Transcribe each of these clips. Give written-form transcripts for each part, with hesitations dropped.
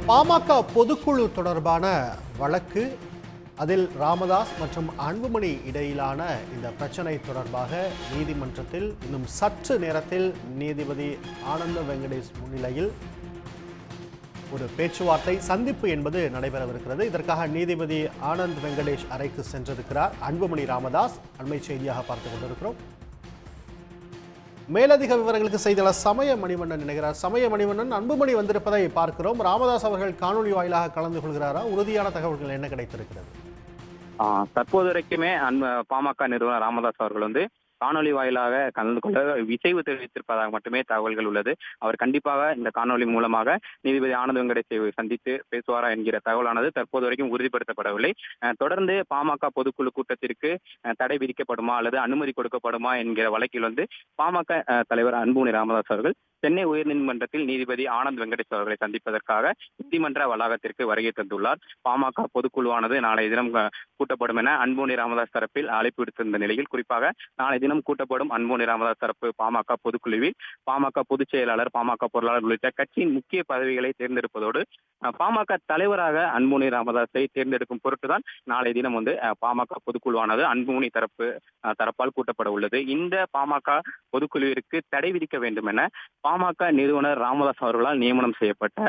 பாமக பொதுக்குழு தொடர்பான வழக்கு, அதில் ராமதாஸ் மற்றும் அன்புமணி இடையிலான இந்த பிரச்சனை தொடர்பாக நீதிமன்றத்தில் இன்னும் சற்று நேரத்தில் நீதிபதி ஆனந்த வெங்கடேஷ் முன்னிலையில் ஒரு பேச்சுவார்த்தை சந்திப்பு என்பது நடைபெறவிருக்கிறது. இதற்காக நீதிபதி ஆனந்த் வெங்கடேஷ் அறைக்கு சென்றிருக்கிறார் அன்புமணி ராமதாஸ். அண்மை செய்தியாக பார்த்துக் கொண்டிருக்கிறோம். மேலதிக விவரங்களுக்கு செய்தியாளர் சமய மணிவண்ணன் இணைகிறார். சமய மணிவண்ணன், அன்புமணி வந்திருப்பதை பார்க்கிறோம். ராமதாஸ் அவர்கள் காணொலி வாயிலாக கலந்து கொள்கிறாரா? உறுதியான தகவல்கள் என்ன கிடைத்திருக்கிறது? தற்போது வரைக்குமே பாமக நிறுவனர் ராமதாஸ் அவர்கள் காணொலி வாயிலாக கலந்து கொண்டு இசைவு தெரிவித்திருப்பதாக மட்டுமே தகவல்கள் உள்ளது. அவர் கண்டிப்பாக இந்த காணொலி மூலமாக நீதிபதி ஆனந்த் வெங்கடேஷை சந்தித்து பேசுவாரா என்கிற தகவலானது தற்போது வரைக்கும் உறுதிப்படுத்தப்படவில்லை. தொடர்ந்து பாமக பொதுக்குழு கூட்டத்திற்கு தடை விதிக்கப்படுமா அல்லது அனுமதி கொடுக்கப்படுமா என்கிற வழக்கில் பாமக தலைவர் அன்புமணி ராமதாஸ் அவர்கள் சென்னை உயர்நீதிமன்றத்தில் நீதிபதி ஆனந்த் வெங்கடேஷ் அவர்களை சந்திப்பதற்காக நீதிமன்ற வளாகத்திற்கு வருகை தந்துள்ளார். பாமக பொதுக்குழுவானது நாளைய தினம் கூட்டப்படும் என அன்புமணி ராமதாஸ் தரப்பில் அழைப்பு விடுத்திருந்த நிலையில், குறிப்பாக நாளை தினம் கூட்டப்படும் அன்புமணி ராமதாஸ் தரப்பு பாமக பொதுக்குழுவில் பாமக பொதுச் செயலாளர், பாமக பொருளாளர் உள்ளிட்ட கட்சியின் முக்கிய பதவிகளை தேர்ந்தெடுப்பதோடு பாமக தலைவராக அன்புமணி ராமதாஸை தேர்ந்தெடுக்கும் பொருட்டுதான் நாளை தினம் பாமக பொதுக்குழுவானது அன்புமணி தரப்பால் கூட்டப்பட உள்ளது. இந்த பாமக பொதுக்குழுவிற்கு தடை விதிக்க வேண்டும் என பாமக நிறுவனர் ராமதாஸ் அவர்களால் நியமனம் செய்யப்பட்ட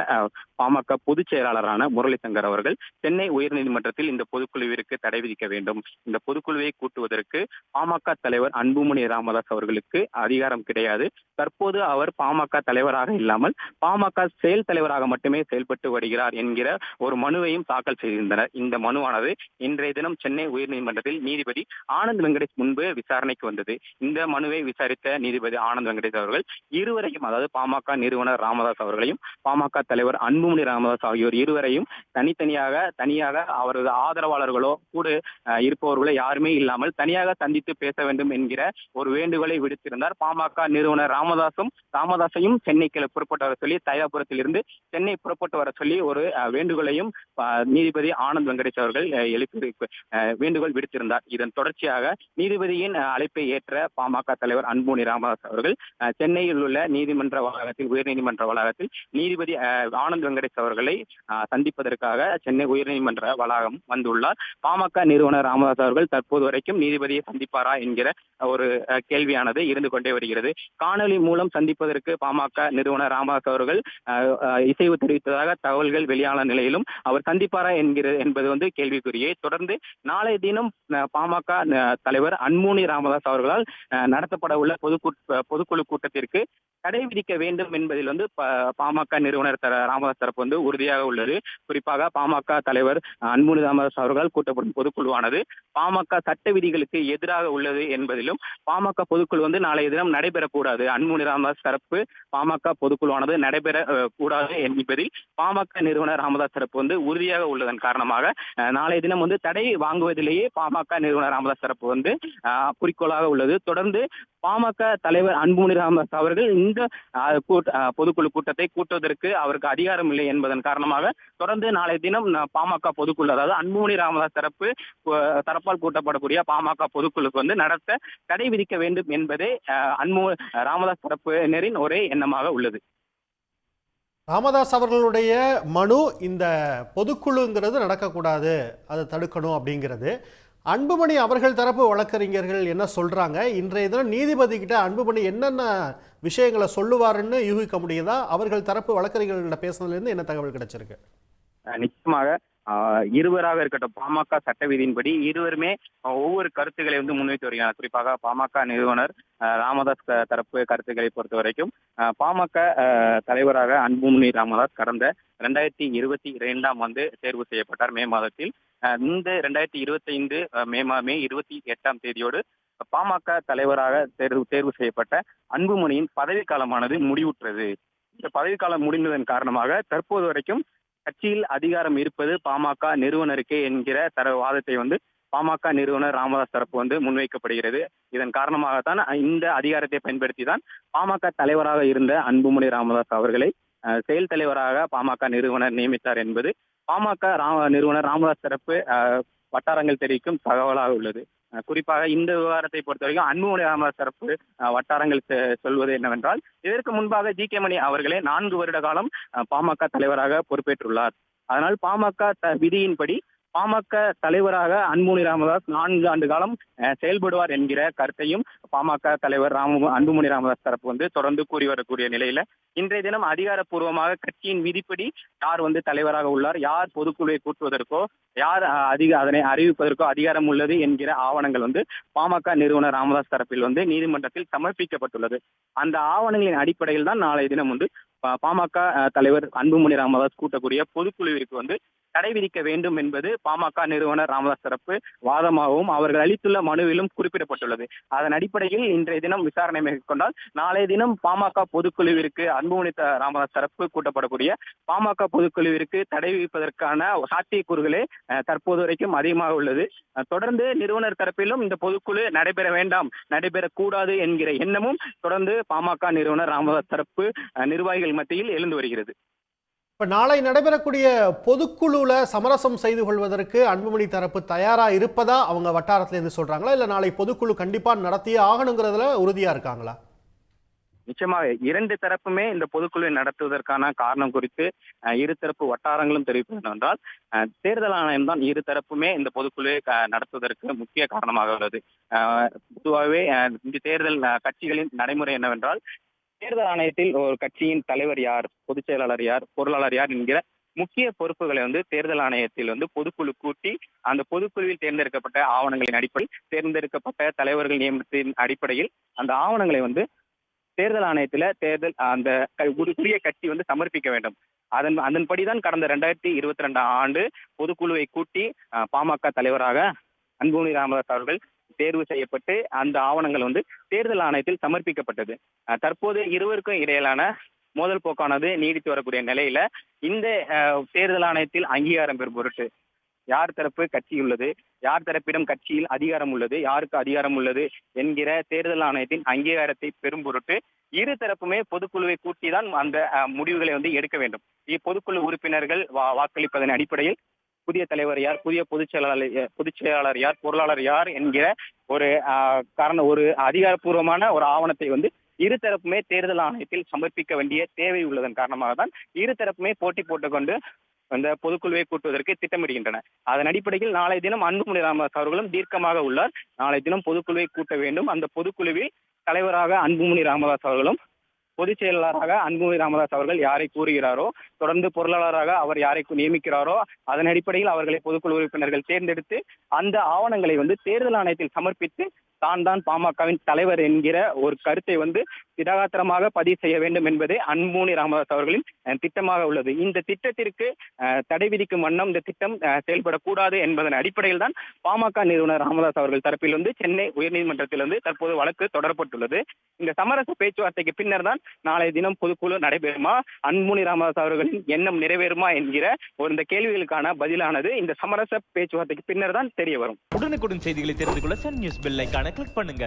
பாமக பொதுச் செயலாளரான முரளி சங்கர் அவர்கள் சென்னை உயர்நீதிமன்றத்தில் இந்த பொதுக்குழுவிற்கு தடை விதிக்க வேண்டும், இந்த பொதுக்குழுவை கூட்டுவதற்கு பாமக தலைவர் அன்புமணி ராமதாஸ் அவர்களுக்கு அதிகாரம் கிடையாது, தற்போது அவர் பாமக தலைவராக இல்லாமல் பாமக செயல் தலைவராக மட்டுமே செயல்பட்டு வருகிறார் என்கிற ஒரு மனுவையும் தாக்கல் செய்திருந்தனர். இந்த மனுவானது இன்றைய தினம் சென்னை உயர்நீதிமன்றத்தில் நீதிபதி ஆனந்த் வெங்கடேஷ் முன்பு விசாரணைக்கு வந்தது. இந்த மனுவை விசாரித்த நீதிபதி ஆனந்த் வெங்கடேஷ் அவர்கள் இருவரையும், அதாவது பாமக நிறுவனர் ராமதாஸ் அவர்களையும் பாமக தலைவர் அன்புமணி ராமதாஸ் ஆகியோர் இருவரையும் தனியாக அவரது ஆதரவாளர்களோ கூட இருப்பவர்களோ யாருமே இல்லாமல் தனியாக சந்தித்து பேச வேண்டும் என்கிற ஒரு வேண்டுகோளை விடுத்திருந்தார். பாமக நிறுவனர் ராமதாஸையும் சென்னைக்கு புறப்பட்டு வர சொல்லி, தைலாபுரத்தில் இருந்து சென்னை புறப்பட்டு வர சொல்லி ஒரு வேண்டுகோளையும் நீதிபதி ஆனந்த் வெங்கடேஷ் அவர்கள் வேண்டுகோள் விடுத்திருந்தார். இதன் தொடர்ச்சியாக நீதிபதியின் அழைப்பை ஏற்ற பாமக தலைவர் அன்புமணி ராமதாஸ் அவர்கள் சென்னையில் உள்ள நீதிமன்ற வளாகத்தில், உயர்நீதிமன்ற வளாகத்தில் நீதிபதி ஆனந்த் வெங்கடேஷ் அவர்களை சந்திப்பதற்காக சென்னை உயர்நீதிமன்ற வளாகம் வந்துள்ளார். பாமக நிறுவனர் ராமதாஸ் அவர்கள் தற்போது வரைக்கும் நீதிபதியை சந்திப்பாரா என்கிற ஒரு கேள்வியானது இருந்து கொண்டே வருகிறது. காணொலி மூலம் சந்திப்பதற்கு பாமக நிறுவனர் ராமதாஸ் அவர்கள் இசைவு தெரிவித்ததாக தகவல்கள் வெளியான நிலையிலும் அவர் சந்திப்பாரா என்பது கேள்விக்குறியை தொடர்ந்து நாளை தினம் பாமக தலைவர் அன்புமணி ராமதாஸ் அவர்களால் நடத்தப்பட உள்ள பொதுக்குழு கூட்டத்திற்கு தடை விதிக்க வேண்டும் என்பதில் பாமக நிறுவனர் ராமதாஸ் தரப்பு உறுதியாக உள்ளது. குறிப்பாக பாமக தலைவர் அன்புமணி ராமதாஸ் அவர்களால் கூட்டப்படும் பொதுக்குழுவானது பாமக சட்ட விதிகளுக்கு எதிராக உள்ளது என்பதிலும் பாமக பொதுக்குழு நாளைய தினம் நடைபெறக்கூடாது, அன்புமணி ராமதாஸ் தரப்பு பாமக பொதுக்குழுவானது நடைபெற கூடாது என்பதில் பாமக நிறுவனர் ராமதாஸ் தரப்பு உறுதியாக உள்ளதன் காரணமாக நாளைய தினம் தடை வாங்குவதிலேயே பாமக நிறுவனர் ராமதாஸ் தரப்பு குறிக்கோளாக உள்ளது. தொடர்ந்து பாமக தலைவர் அன்புமணி ராமதாஸ் அவர்கள் இந்த பொதுக்குழு கூட்டத்தை கூட்டுவதற்கு அவருக்கு அதிகாரம் இல்லை என்பதன் காரணமாக தொடர்ந்து நாளைய தினம் பாமக பொதுக்குழு, அதாவது அன்புமணி ராமதாஸ் தரப்பால் கூட்டப்படக்கூடிய பாமக பொதுக்குழுக்கு நடத்த தடை விதிக்க வேண்டும் என்பதே ராமதாஸ் தரப்பினரின் ஒரே எண்ணமாக உள்ளது. ராமதாஸ் அவர்களுடைய மனு இந்த பொதுக்குழுங்கிறது நடக்கக்கூடாது, அதை தடுக்கணும் அப்படிங்கிறது. அன்புமணி அவர்கள் தரப்பு வழக்கறிஞர்கள் என்ன சொல்றாங்க? இன்றைய தினம் நீதிபதி கிட்ட அன்புமணி என்னென்ன விஷயங்களை சொல்லுவாருன்னு யூகிக்க முடியுதா? அவர்கள் தரப்பு வழக்கறிஞர்கள பேசுனதுல இருந்து என்ன தகவல் கிடைச்சிருக்கு? நிச்சயமாக இருவராக இருக்கட்டும், பாமக சட்ட விதியின்படி இருவருமே ஒவ்வொரு கருத்துக்களை முன்வைத்து வருகிறார். குறிப்பாக பாமக நிறுவனர் ராமதாஸ் தரப்பு கருத்துக்களை பொறுத்த வரைக்கும் பாமக தலைவராக அன்புமணி ராமதாஸ் கடந்த 2022 தேர்வு செய்யப்பட்டார் மே மாதத்தில். இந்த 2025 மே 28 தேதியோடு பாமக தலைவராக தேர்வு செய்யப்பட்ட அன்புமணியின் பதவிக்காலமானது முடிவுற்றது. இந்த பதவிக்காலம் முடிந்ததன் காரணமாக தற்போது வரைக்கும் கட்சியில் அதிகாரம் இருப்பது பாமக நிறுவனருக்கே என்கிற வாதத்தை பாமக நிறுவனர் ராமதாஸ் தரப்பு முன்வைக்கப்படுகிறது. இதன் காரணமாகத்தான் இந்த அதிகாரத்தை பயன்படுத்தி தான் பாமக தலைவராக இருந்த அன்புமணி ராமதாஸ் அவர்களை செயல் தலைவராக பாமக நிறுவனர் நியமித்தார் என்பது பாமக நிறுவனர் ராமதாஸ் தரப்பு வட்டாரங்கள் தெரிவிக்கும் தகவலாக உள்ளது. குறிப்பாக இந்த விவகாரத்தை பொறுத்த வரைக்கும் அன்புமணி ராமதாஸ் தரப்பு வட்டாரங்கள் சொல்வது என்னவென்றால், இதற்கு முன்பாக ஜி.கே. மணி அவர்களே 4 வருட காலம் பாமக தலைவராக பொறுப்பேற்றுள்ளார். அதனால் பாமக விதியின்படி பாமக தலைவராக அன்புமணி ராமதாஸ் 4 ஆண்டு காலம் செயல்படுவார் என்கிற கருத்தையும் பாமக தலைவர் அன்புமணி ராமதாஸ் தரப்பு தொடர்ந்து கூறி வரக்கூடிய நிலையில இன்றைய தினம் அதிகாரப்பூர்வமாக கட்சியின் விதிப்படி யார் தலைவராக உள்ளார், யார் பொதுக்குழுவை கூட்டுவதற்கோ யார் அதனை அறிவிப்பதற்கோ அதிகாரம் உள்ளது என்கிற ஆவணங்கள் பாமக நிறுவனர் ராமதாஸ் தரப்பில் நீதிமன்றத்தில் சமர்ப்பிக்கப்பட்டுள்ளது. அந்த ஆவணங்களின் அடிப்படையில் தான் நாளைய தினம் பாமக தலைவர் அன்புமணி ராமதாஸ் கூட்டக்கூடிய பொதுக்குழுவிற்கு தடை விதிக்க வேண்டும் என்பது பாமக நிறுவனர் ராமதாஸ் தரப்பு வாதமாகவும் அவர்கள் அளித்துள்ள மனுவிலும் குறிப்பிடப்பட்டுள்ளது. அதன் அடிப்படையில் இன்றைய தினம் விசாரணை மேற்கொண்டால் நாளைய தினம் பாமக பொதுக்குழுவிற்கு அன்புமணி ராமதாஸ் தரப்பு கூட்டப்படக்கூடிய பாமக பொதுக்குழுவிற்கு தடை விதிப்பதற்கான சாத்தியக்கூறுகளே தற்போது வரைக்கும் அதிகமாக உள்ளது. தொடர்ந்து நிறுவனர் தரப்பிலும் இந்த பொதுக்குழு நடைபெற வேண்டாம், நடைபெறக்கூடாது என்கிற எண்ணமும் தொடர்ந்து பாமக நிறுவனர் ராமதாஸ் தரப்பு நிர்வாகிகள் மத்தியில் எழுந்து வருகிறது. இப்ப நாளை நடைபெறக்கூடிய பொதுக்குழுல சமரசம் செய்து கொள்வதற்கு அன்புமணி தரப்பு தயாரா இருப்பதா அவங்க வட்டாரத்துல இருந்து சொல்றாங்களா, இல்ல நாளை பொதுக்குழு கண்டிப்பா நடத்தியே ஆகணுங்கிறதுல உறுதியா இருக்காங்களா? நிச்சயமாக 2 தரப்புமே இந்த பொதுக்குழுவை நடத்துவதற்கான காரணம் குறித்து இருதரப்பு வட்டாரங்களும் தெரிவிப்பது என்னவென்றால், தேர்தல் ஆணையம் தான் இரு தரப்புமே இந்த பொதுக்குழுவை நடத்துவதற்கு முக்கிய காரணமாக உள்ளது. பொதுவாகவே இந்த தேர்தல் கட்சிகளின் நடைமுறை என்னவென்றால், தேர்தல் ஆணையத்தில் ஒரு கட்சியின் தலைவர் யார், பொதுச் செயலாளர் யார், பொருளாளர் யார் என்கிற முக்கிய பொறுப்புகளை தேர்தல் ஆணையத்தில் பொதுக்குழு கூட்டி அந்த பொதுக்குழுவில் தேர்ந்தெடுக்கப்பட்ட ஆவணங்களின் அடிப்படையில் தேர்ந்தெடுக்கப்பட்ட தலைவர்கள் நியமனத்தின் அடிப்படையில் அந்த ஆவணங்களை தேர்தல் ஆணையத்துல அந்த உரிய கட்சி சமர்ப்பிக்க வேண்டும். அதன்படிதான் கடந்த 2022 ஆண்டு பொதுக்குழுவை கூட்டி பாமக தலைவராக அன்புமணி ராமதாஸ் அவர்கள் தேர்வு செய்யப்பட்டு அந்த ஆவணங்கள் தேர்தல் ஆணையத்தில் சமர்ப்பிக்கப்பட்டது. தற்போது இருவருக்கும் இடையிலான மோதல் போக்கானது நீடித்து வரக்கூடிய நிலையில இந்த தேர்தல் ஆணையத்தில் அங்கீகாரம் பெறும் பொருட்டு யார் தரப்பு கட்சி உள்ளது, யார் தரப்பிடம் கட்சியில் அதிகாரம் உள்ளது, யாருக்கு அதிகாரம் உள்ளது என்கிற தேர்தல் ஆணையத்தின் அங்கீகாரத்தை பெறும் பொருட்டு இரு தரப்புமே பொதுக்குழுவை கூட்டிதான் அந்த முடிவுகளை எடுக்க வேண்டும். பொதுக்குழு உறுப்பினர்கள் வாக்களிப்பதன் அடிப்படையில் புதிய தலைவர் யார், புதிய பொதுச் செயலாளர் யார், பொருளாளர் யார் என்கிற ஒரு அதிகாரப்பூர்வமான ஒரு ஆவணத்தை இரு தரப்புமே தேர்தல் ஆணையத்தில் சமர்ப்பிக்க வேண்டிய தேவை உள்ளதன் காரணமாக தான் இரு தரப்புமே போட்டி போட்டுக்கொண்டு அந்த பொதுக்குழுவை கூட்டுவதற்கு திட்டமிடுகின்றன. அதன் அடிப்படையில் நாளை தினம் அன்புமணி ராமதாஸ் அவர்களும் தீர்க்கமாக உள்ளார். நாளை தினம் பொதுக்குழுவை கூட்ட வேண்டும். அந்த பொதுக்குழுவில் தலைவராக அன்புமணி ராமதாஸ் அவர்களும் பொதுச் செயலாளராக அன்புமணி ராமதாஸ் அவர்கள் யாரை கூறுகிறாரோ, தொடர்ந்து பொருளாளராக அவர் யாரை நியமிக்கிறாரோ அதன் அடிப்படையில் அவர்களை பொதுக்குழு உறுப்பினர்கள் தேர்ந்தெடுத்து அந்த ஆவணங்களை தேர்தல் ஆணையத்தில் சமர்ப்பித்து தான் பாமகவின் தலைவர் என்கிற ஒரு கருத்தை திடகாத்திரமாக பதிவு செய்ய வேண்டும் என்பதே அன்புமணி ராமதாஸ் அவர்களின் திட்டமாக உள்ளது. இந்த திட்டத்திற்கு தடை விதிக்கும் வண்ணம் இந்த திட்டம் செயல்படக்கூடாது என்பதன் அடிப்படையில் தான் பாமக நிறுவனர் ராமதாஸ் அவர்கள் தரப்பில் சென்னை உயர்நீதிமன்றத்தில் தற்போது வழக்கு தொடரப்பட்டுள்ளது. இந்த சமரச பேச்சுவார்த்தைக்கு பின்னர் தான் நாளை தினம் பொதுக்குழு நடைபெறுமா, அன்புமணி ராமதாஸ் அவர்களின் எண்ணம் நிறைவேறுமா என்கிற இந்த கேள்விகளுக்கான பதிலானது இந்த சமரச பேச்சுவார்த்தைக்கு பின்னர் தான் தெரிய வரும். உடனுக்குடன் செய்திகளை தெரிந்து கொள்ள சன் நியூஸ் பெல் ஐகானை கிளிக் பண்ணுங்க.